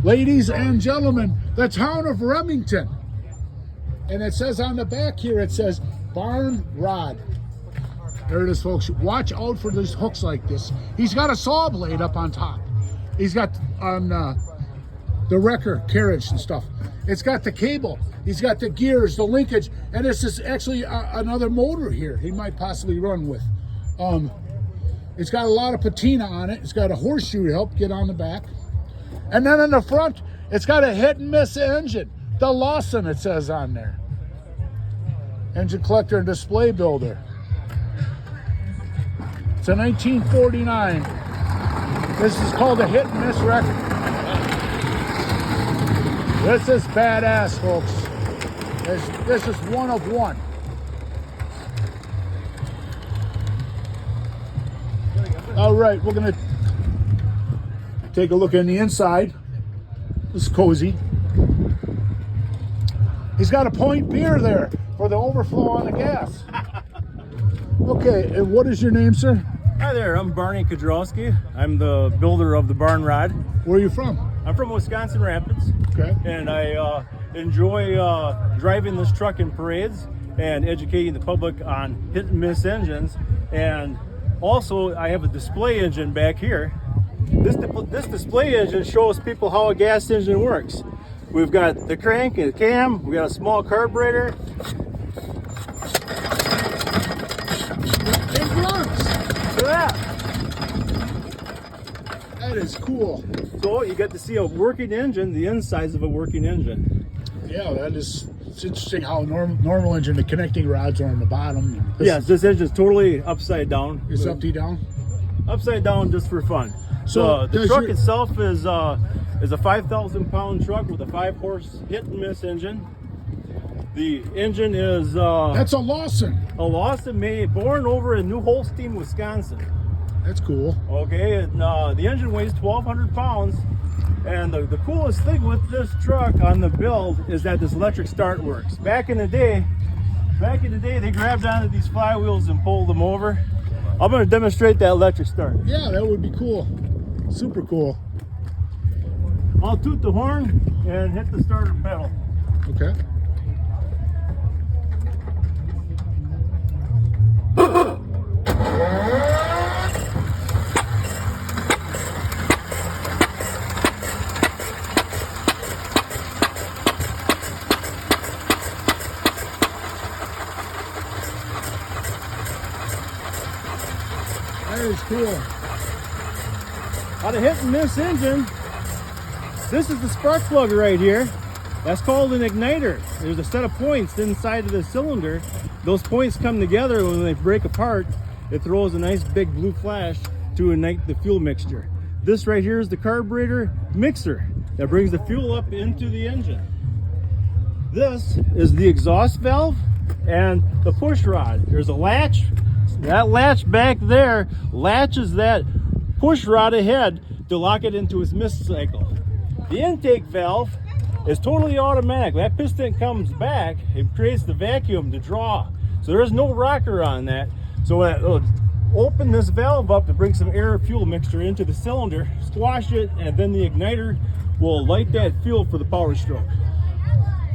Ladies and gentlemen, the town of Remington. And it says on the back here, it says Barn Rod. There it is, folks. Watch out for these hooks like this. He's got a saw blade up on top. He's got on the wrecker carriage and stuff. It's got the cable. He's got the gears, the linkage, and this is actually another motor here he might possibly run with. It's got a lot of patina on it. It's got a horseshoe to help get on the back. And then in the front, it's got a hit and miss engine. The Lawson, it says on there. Engine collector and display builder. It's a 1949. This is called a hit and miss record. This is badass, folks. This is one of one. All right, we're gonna take a look in the inside. This is cozy. He's got a point beer there for the overflow on the gas. Okay, and what is your name, sir? Hi there, I'm Barney Kudrowski. I'm the builder of the Barn Rod. Where are you from? I'm from Wisconsin Rapids. Okay. And I enjoy driving this truck in parades and educating the public on hit and miss engines. And also, I have a display engine back here. This display engine shows people how a gas engine works. We've got the crank and the cam, we got a small carburetor. It runs. So that. That is cool. So you get to see a working engine, the insides of a working engine. Yeah, that is. It's interesting how normal engine, the connecting rods are on the bottom. Yes, this engine's totally upside down. It's upside down. Upside down just for fun. So the truck itself is a 5,000 pound truck with a 5-horse hit and miss engine. The engine is that's a Lawson. a Lawson born over in New Holstein, Wisconsin. That's cool. Okay, and the engine weighs 1,200 pounds. And the coolest thing with this truck on the build is that this electric start works. Back in the day, they grabbed onto these flywheels and pulled them over. I'm going to demonstrate that electric start. Yeah, that would be cool. Super cool. I'll toot the horn and hit the starter pedal. Okay. That is cool. On a hit and miss engine, this is the spark plug right here. That's called an igniter. There's a set of points inside of the cylinder. Those points come together, when they break apart, it throws a nice big blue flash to ignite the fuel mixture. This right here is the carburetor mixer that brings the fuel up into the engine. This is the exhaust valve and the push rod. There's a latch. That latch back there latches that push rod ahead to lock it into its miss cycle. The intake valve is totally automatic. That piston comes back, it creates the vacuum to draw. So there's no rocker on that. So it'll open this valve up to bring some air fuel mixture into the cylinder, squash it, and then the igniter will light that fuel for the power stroke.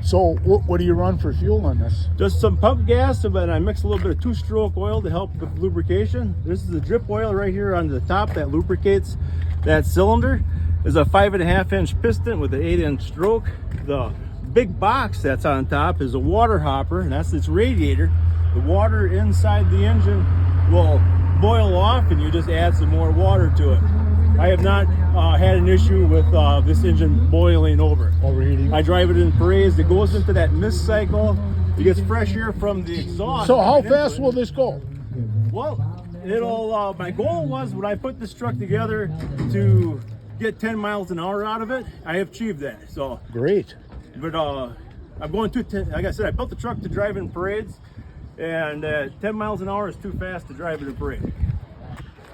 So what do you run for fuel on this? Just some pump gas, and I mix a little bit of 2-stroke oil to help with lubrication. This is the drip oil right here on the top that lubricates that cylinder. There's a 5.5-inch piston with an 8-inch stroke. The big box that's on top is a water hopper, and that's its radiator. The water inside the engine will boil off, and you just add some more water to it. I have not had an issue with this engine boiling over. Overheating. I drive it in parades. It goes into that miss cycle. It gets fresh air from the exhaust. So how fast will this go? Well, it'll. My goal was when I put this truck together to get 10 miles an hour out of it. I have achieved that. So Great. but I'm going to 10. Like I said, I built the truck to drive in parades, and 10 miles an hour is too fast to drive in a parade.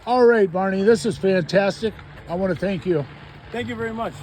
All right, Barney, this is fantastic. I want to thank you. Thank you very much.